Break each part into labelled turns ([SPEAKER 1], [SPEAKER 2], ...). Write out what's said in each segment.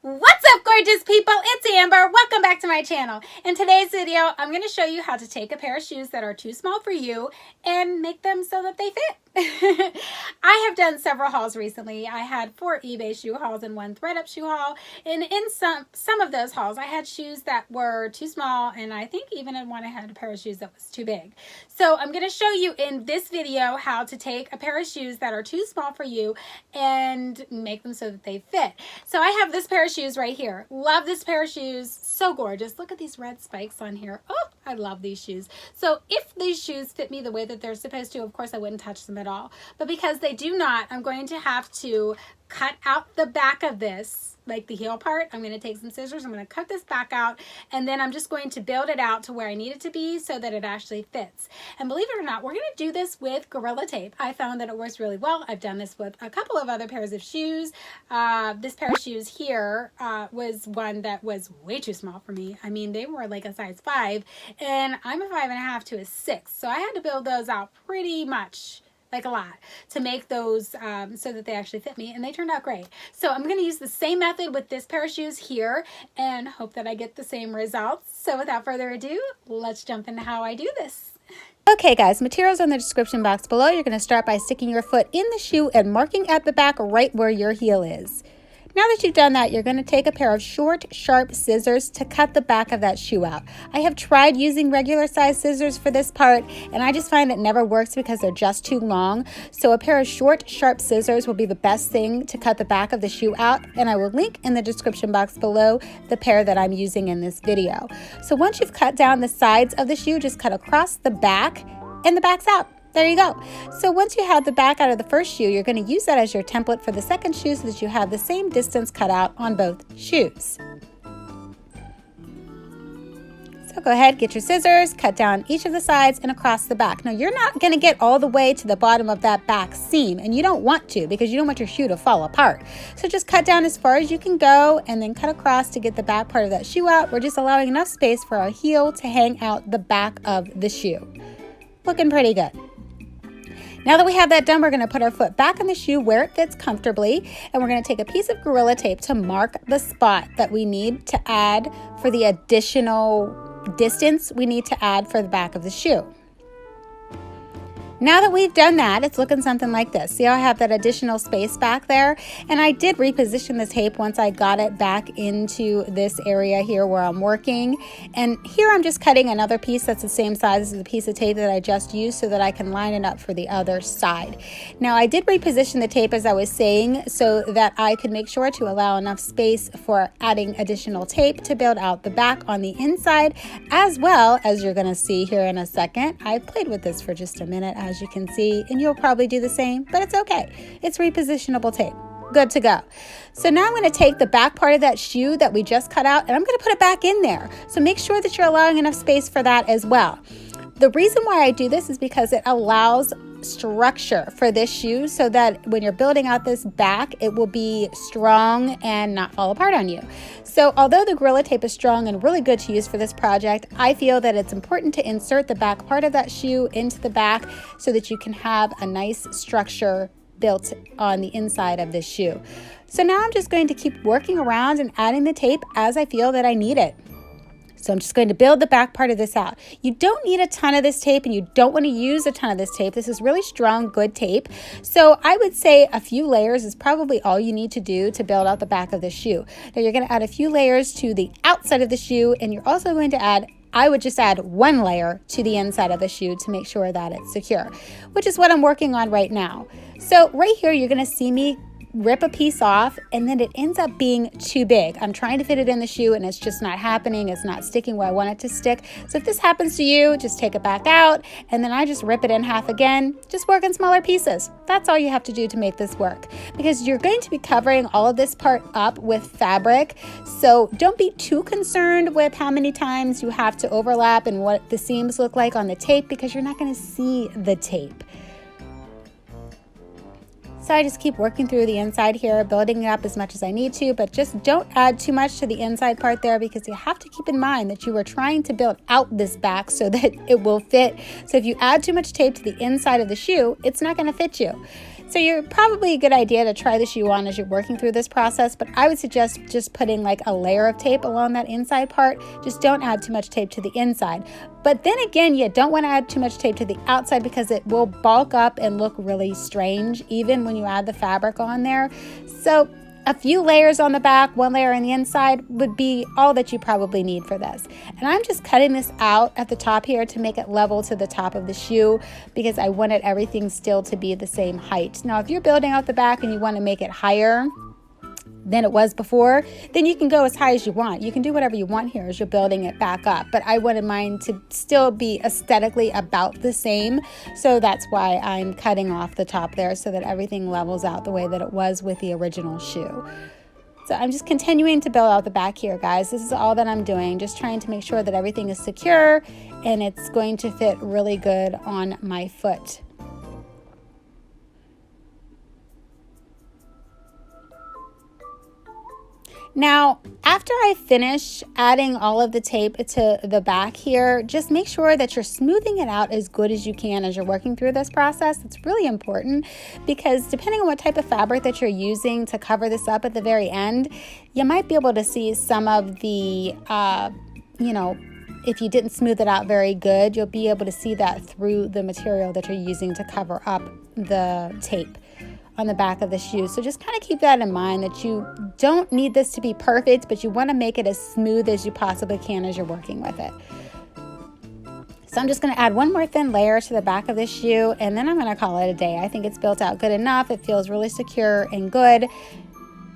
[SPEAKER 1] What's up, gorgeous people? It's Amber. Welcome back to my channel. In today's video, I'm going to show you how to take a pair of shoes that are too small for you and make them so that they fit. I have done several hauls recently. I had 4 eBay shoe hauls and 1 ThredUp shoe haul. And in some of those hauls, I had shoes that were too small, and I think even in one I had a pair of shoes that was too big. So I'm going to show you in this video how to take a pair of shoes that are too small for you and make them so that they fit. So I have this pair of shoes right here. Love this pair of shoes. So gorgeous. Look at these red spikes on here. Oh, I love these shoes. So if these shoes fit me the way that they're supposed to, of course I wouldn't touch them at all. But because they do not, I'm going to have to cut out the back of this, like the heel part. I'm going to take some scissors. I'm going to cut this back out, and then I'm just going to build it out to where I need it to be so that it actually fits. And believe it or not, we're going to do this with Gorilla tape. I found that it works really well. I've done this with a couple of other pairs of shoes. This pair of shoes here was one that was way too small for me. I mean, they were like a size 5, and I'm a 5.5 to a 6. So I had to build those out pretty much, like a lot, to make those so that they actually fit me, and they turned out great. So I'm going to use the same method with this pair of shoes here and hope that I get the same results. So without further ado, let's jump into how I do this. Okay guys, materials in the description box below. You're going to start by sticking your foot in the shoe and marking at the back right where your heel is. Now that you've done that, you're going to take a pair of short, sharp scissors to cut the back of that shoe out. I have tried using regular size scissors for this part, and I just find it never works because they're just too long. So a pair of short, sharp scissors will be the best thing to cut the back of the shoe out, and I will link in the description box below the pair that I'm using in this video. So once you've cut down the sides of the shoe, just cut across the back, and the back's out. There you go. So once you have the back out of the first shoe, you're going to use that as your template for the second shoe so that you have the same distance cut out on both shoes. So go ahead, get your scissors, cut down each of the sides and across the back. Now you're not going to get all the way to the bottom of that back seam, and you don't want to because you don't want your shoe to fall apart. So just cut down as far as you can go and then cut across to get the back part of that shoe out. We're just allowing enough space for our heel to hang out the back of the shoe. Looking pretty good. Now that we have that done, we're going to put our foot back in the shoe where it fits comfortably, and we're going to take a piece of Gorilla tape to mark the spot that we need to add for the additional distance we need to add for the back of the shoe. Now that we've done that, it's looking something like this. See how I have that additional space back there? And I did reposition the tape once I got it back into this area here where I'm working. And here I'm just cutting another piece that's the same size as the piece of tape that I just used so that I can line it up for the other side. Now I did reposition the tape, as I was saying, so that I could make sure to allow enough space for adding additional tape to build out the back on the inside, as well as you're going to see here in a second. I played with this for just a minute, as you can see, and you'll probably do the same, but it's okay. It's repositionable tape. Good to go. So now I'm going to take the back part of that shoe that we just cut out, and I'm going to put it back in there. So make sure that you're allowing enough space for that as well. The reason why I do this is because it allows structure for this shoe so that when you're building out this back, it will be strong and not fall apart on you. So although the Gorilla tape is strong and really good to use for this project, I feel that it's important to insert the back part of that shoe into the back so that you can have a nice structure built on the inside of this shoe. So now I'm just going to keep working around and adding the tape as I feel that I need it. So I'm just going to build the back part of this out. You don't need a ton of this tape, and you don't want to use a ton of this tape. This is really strong, good tape. So I would say a few layers is probably all you need to do to build out the back of the shoe. Now you're going to add a few layers to the outside of the shoe, and you're also going to add, I would just add 1 layer to the inside of the shoe to make sure that it's secure, which is what I'm working on right now. So right here, you're going to see me rip a piece off, and then it ends up being too big. I'm trying to fit it in the shoe and it's just not happening. It's not sticking where I want it to stick. So if this happens to you, just take it back out, and then I just rip it in half again. Just work in smaller pieces. That's all you have to do to make this work, because you're going to be covering all of this part up with fabric. So don't be too concerned with how many times you have to overlap and what the seams look like on the tape, because you're not going to see the tape. So I just keep working through the inside here, building it up as much as I need to, but just don't add too much to the inside part there, because you have to keep in mind that you are trying to build out this back so that it will fit. So if you add too much tape to the inside of the shoe, it's not going to fit you. So you're probably a good idea to try the shoe on as you're working through this process, but I would suggest just putting like a layer of tape along that inside part. Just don't add too much tape to the inside. But then again, you don't want to add too much tape to the outside because it will bulk up and look really strange even when you add the fabric on there. So a few layers on the back, one layer on the inside would be all that you probably need for this. And I'm just cutting this out at the top here to make it level to the top of the shoe because I wanted everything still to be the same height. Now, if you're building out the back and you want to make it higher than it was before, then you can go as high as you want. You can do whatever you want here as you're building it back up. But I wanted mine to still be aesthetically about the same. So that's why I'm cutting off the top there so that everything levels out the way that it was with the original shoe. So I'm just continuing to build out the back here, guys. This is all that I'm doing, just trying to make sure that everything is secure and it's going to fit really good on my foot. Now, after I finish adding all of the tape to the back here, just make sure that you're smoothing it out as good as you can as you're working through this process. It's really important because depending on what type of fabric that you're using to cover this up at the very end, you might be able to see some of the, if you didn't smooth it out very good, you'll be able to see that through the material that you're using to cover up the tape on the back of the shoe. So just kind of keep that in mind that you don't need this to be perfect, but you want to make it as smooth as you possibly can as you're working with it. So I'm just going to add one more thin layer to the back of this shoe, and then I'm going to call it a day. I think it's built out good enough. It feels really secure and good.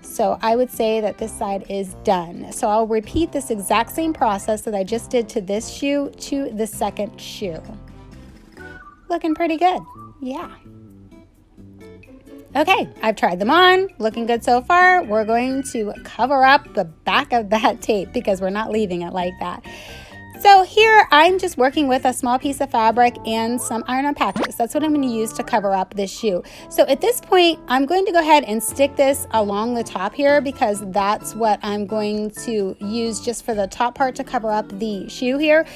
[SPEAKER 1] So I would say that this side is done. So I'll repeat this exact same process that I just did to this shoe to the second shoe. Looking pretty good. Yeah. Okay, I've tried them on, looking good so far. We're going to cover up the back of that tape because we're not leaving it like that. So here I'm just working with a small piece of fabric and some iron-on patches. That's what I'm going to use to cover up this shoe. So at this point, I'm going to go ahead and stick this along the top here because that's what I'm going to use just for the top part to cover up the shoe here.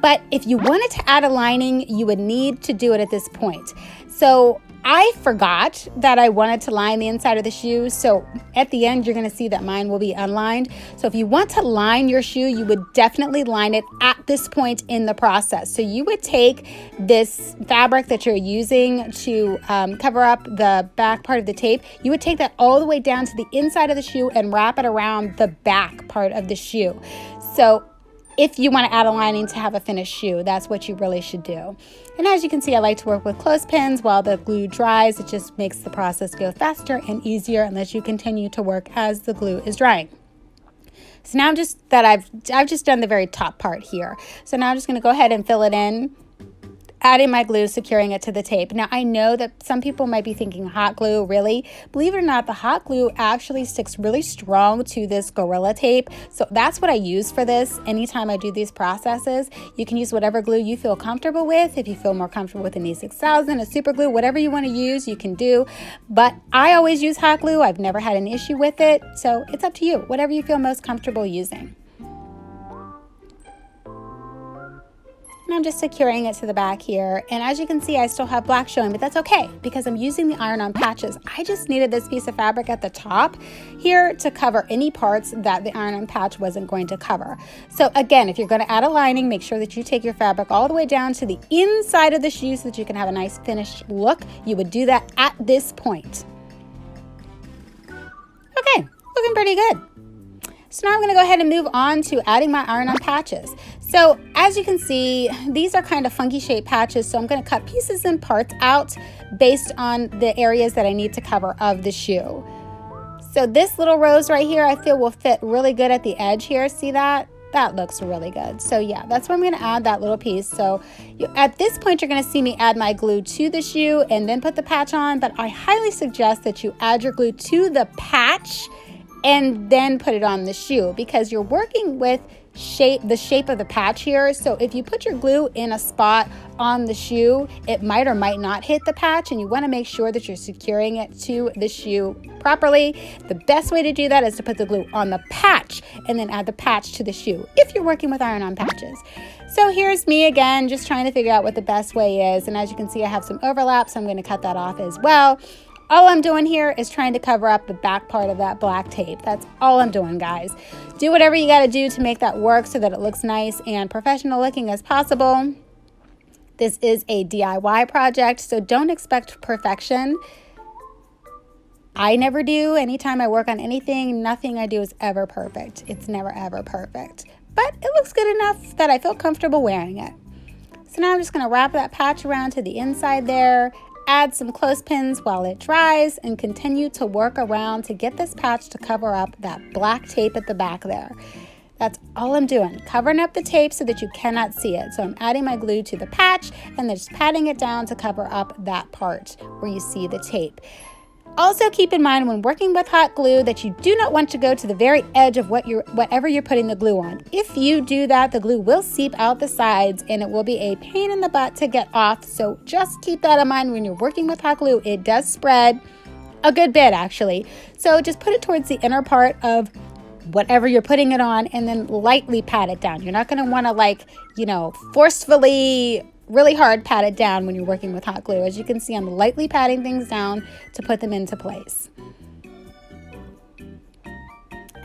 [SPEAKER 1] But if you wanted to add a lining, you would need to do it at this point. So I forgot that I wanted to line the inside of the shoe, so at the end you're going to see that mine will be unlined. So if you want to line your shoe, you would definitely line it at this point in the process. So you would take this fabric that you're using to cover up the back part of the tape, you would take that all the way down to the inside of the shoe and wrap it around the back part of the shoe. So if you want to add a lining to have a finished shoe, that's what you really should do. And as you can see, I like to work with clothespins while the glue dries. It just makes the process go faster and easier unless you continue to work as the glue is drying. So now I've just done the very top part here. So now I'm just going to go ahead and fill it in, adding my glue, securing it to the tape. Now I know that some people might be thinking hot glue, really? Believe it or not, the hot glue actually sticks really strong to this Gorilla tape. So that's what I use for this. Anytime I do these processes, you can use whatever glue you feel comfortable with. If you feel more comfortable with an E6000, a super glue, whatever you want to use, you can do. But I always use hot glue. I've never had an issue with it. So it's up to you, whatever you feel most comfortable using. And I'm just securing it to the back here. And as you can see, I still have black showing, but that's okay because I'm using the iron-on patches. I just needed this piece of fabric at the top here to cover any parts that the iron-on patch wasn't going to cover. So again, if you're going to add a lining, make sure that you take your fabric all the way down to the inside of the shoe so that you can have a nice finished look. You would do that at this point. Okay, looking pretty good. So now I'm going to go ahead and move on to adding my iron-on patches. So as you can see, these are kind of funky shaped patches, so I'm going to cut pieces and parts out based on the areas that I need to cover of the shoe. So this little rose right here, I feel will fit really good at the edge here. See that? That looks really good. So yeah, that's where I'm going to add that little piece. So at this point, you're going to see me add my glue to the shoe and then put the patch on, but I highly suggest that you add your glue to the patch and then put it on the shoe because you're working with the shape of the patch here. So if you put your glue in a spot on the shoe, it might or might not hit the patch, and you want to make sure that you're securing it to the shoe properly. The best way to do that is to put the glue on the patch and then add the patch to the shoe if you're working with iron-on patches. So here's me again, just trying to figure out what the best way is. And as you can see, I have some overlap, so I'm going to cut that off as well. All I'm doing here is trying to cover up the back part of that black tape. That's all I'm doing, guys. Do whatever you got to do to make that work so that it looks nice and professional looking as possible. This is a DIY project, so don't expect perfection. I never do. Anytime I work on anything, nothing I do is ever perfect. It's never ever perfect. But it looks good enough that I feel comfortable wearing it. So now I'm just going to wrap that patch around to the inside there, add some clothespins while it dries, and continue to work around to get this patch to cover up that black tape at the back there. That's all I'm doing, covering up the tape so that you cannot see it. So I'm adding my glue to the patch and then just patting it down to cover up that part where you see the tape. Also keep in mind when working with hot glue that you do not want to go to the very edge of whatever you're putting the glue on. If you do that, the glue will seep out the sides and it will be a pain in the butt to get off. So just keep that in mind when you're working with hot glue. It does spread a good bit actually. So just put it towards the inner part of whatever you're putting it on and then lightly pat it down. You're not going to want to forcefully really hard pat it down when you're working with hot glue. As you can see, I'm lightly patting things down to put them into place.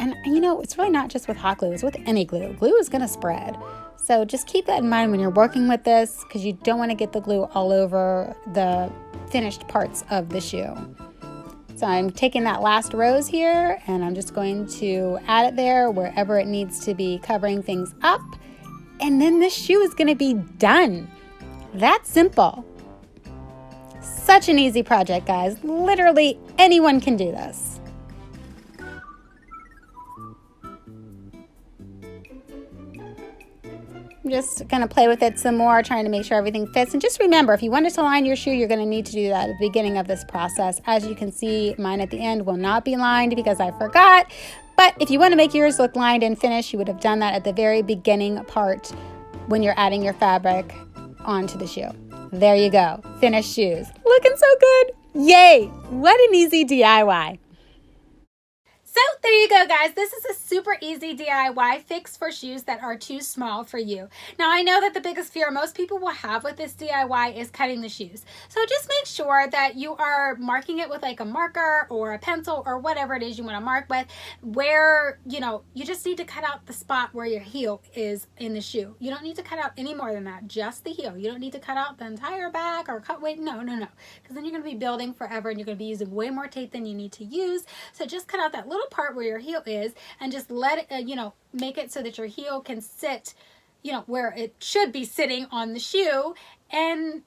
[SPEAKER 1] And it's really not just with hot glue, it's with any glue. Glue is going to spread. So just keep that in mind when you're working with this because you don't want to get the glue all over the finished parts of the shoe. So I'm taking that last rose here and I'm just going to add it there wherever it needs to be, covering things up. And then this shoe is going to be done. That's simple. Such an easy project, guys. Literally anyone can do this. I'm just going to play with it some more, trying to make sure everything fits. And just remember, if you wanted to line your shoe, you're going to need to do that at the beginning of this process. As you can see, mine at the end will not be lined because I forgot. But if you want to make yours look lined and finished, you would have done that at the very beginning part when you're adding your fabric onto the shoe. There you go. Finished shoes. Looking so good. Yay! What an easy DIY. So there you go, guys. This is a super easy DIY fix for shoes that are too small for you. Now, I know that the biggest fear most people will have with this DIY is cutting the shoes. So just make sure that you are marking it with like a marker or a pencil or whatever it is you want to mark with, where, you just need to cut out the spot where your heel is in the shoe. You don't need to cut out any more than that, just the heel. You don't need to cut out the entire back or cut, no. Because then you're going to be building forever and you're going to be using way more tape than you need to use. So just cut out that little part where your heel is and just let it, make it so that your heel can sit, where it should be sitting on the shoe, and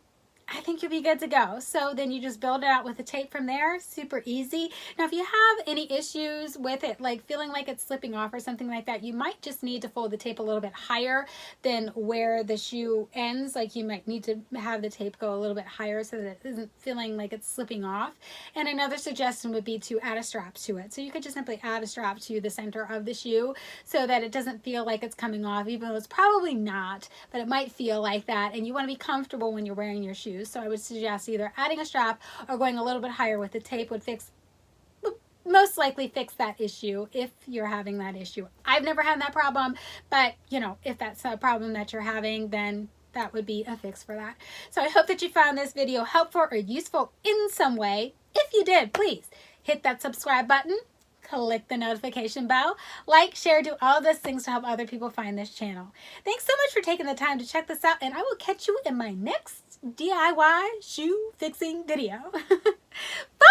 [SPEAKER 1] I think you'll be good to go. So then you just build it out with the tape from there. Super easy. Now, if you have any issues with it, like feeling like it's slipping off or something like that, you might just need to fold the tape a little bit higher than where the shoe ends. Like you might need to have the tape go a little bit higher so that it isn't feeling like it's slipping off. And another suggestion would be to add a strap to it. So you could just simply add a strap to the center of the shoe so that it doesn't feel like it's coming off, even though it's probably not, but it might feel like that. And you want to be comfortable when you're wearing your shoes. So I would suggest either adding a strap or going a little bit higher with the tape would most likely fix that issue if you're having that issue. I've never had that problem, but if that's a problem that you're having, then that would be a fix for that. So I hope that you found this video helpful or useful in some way. If you did, please hit that subscribe button, click the notification bell, like, share, do all those things to help other people find this channel. Thanks so much for taking the time to check this out, and I will catch you in my next DIY shoe fixing video. Bye!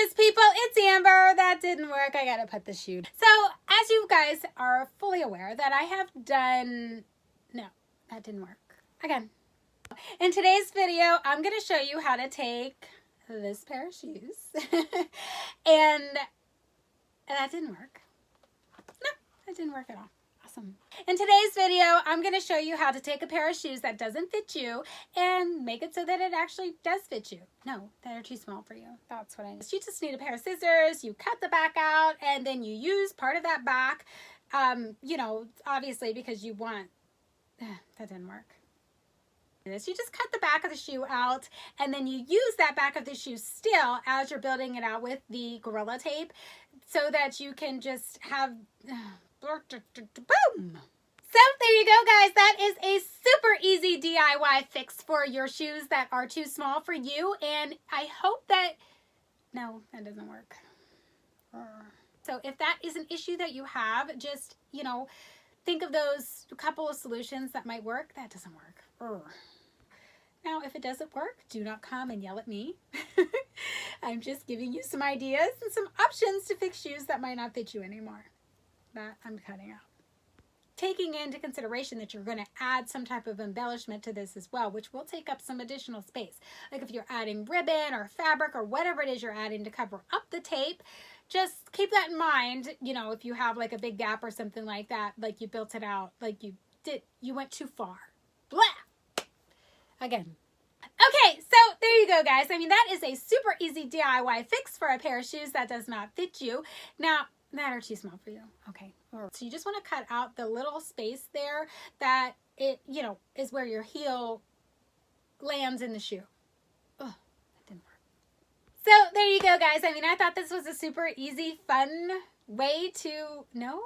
[SPEAKER 1] Yes, people, it's Amber. That didn't work. I gotta put the shoe. So, as you guys are fully aware that I have done... No, that didn't work. Again. In today's video, I'm gonna show you how to take this pair of shoes. and that didn't work. No, that didn't work at all. Awesome. In today's video, I'm going to show you how to take a pair of shoes that doesn't fit you and make it so that it actually does fit you. No, that are too small for you. That's what I need. You just need a pair of scissors, you cut the back out, and then you use part of that back, you know, obviously because you want, that didn't work. You just cut the back of the shoe out, and then you use that back of the shoe still as you're building it out with the Gorilla tape so that you can just have... Boom! So there you go, guys. That is a super easy DIY fix for your shoes that are too small for you. And I hope that... No, that doesn't work. So if that is an issue that you have, just, you know, think of those couple of solutions that might work. That doesn't work. Now, if it doesn't work, do not come and yell at me. I'm just giving you some ideas and some options to fix shoes that might not fit you anymore. That I'm cutting out. Taking into consideration that you're going to add some type of embellishment to this as well, which will take up some additional space. Like if you're adding ribbon or fabric or whatever it is you're adding to cover up the tape, just keep that in mind. You know, if you have like a big gap or something like that, like you built it out, like you went too far. Blah! Again. Okay, so there you go, guys. I mean, that is a super easy DIY fix for a pair of shoes that does not fit you. Now, that are too small for you. Okay. So you just want to cut out the little space there that it, you know, is where your heel lands in the shoe. Oh, that didn't work. So there you go, guys. I mean, I thought this was a super easy, fun way to... No.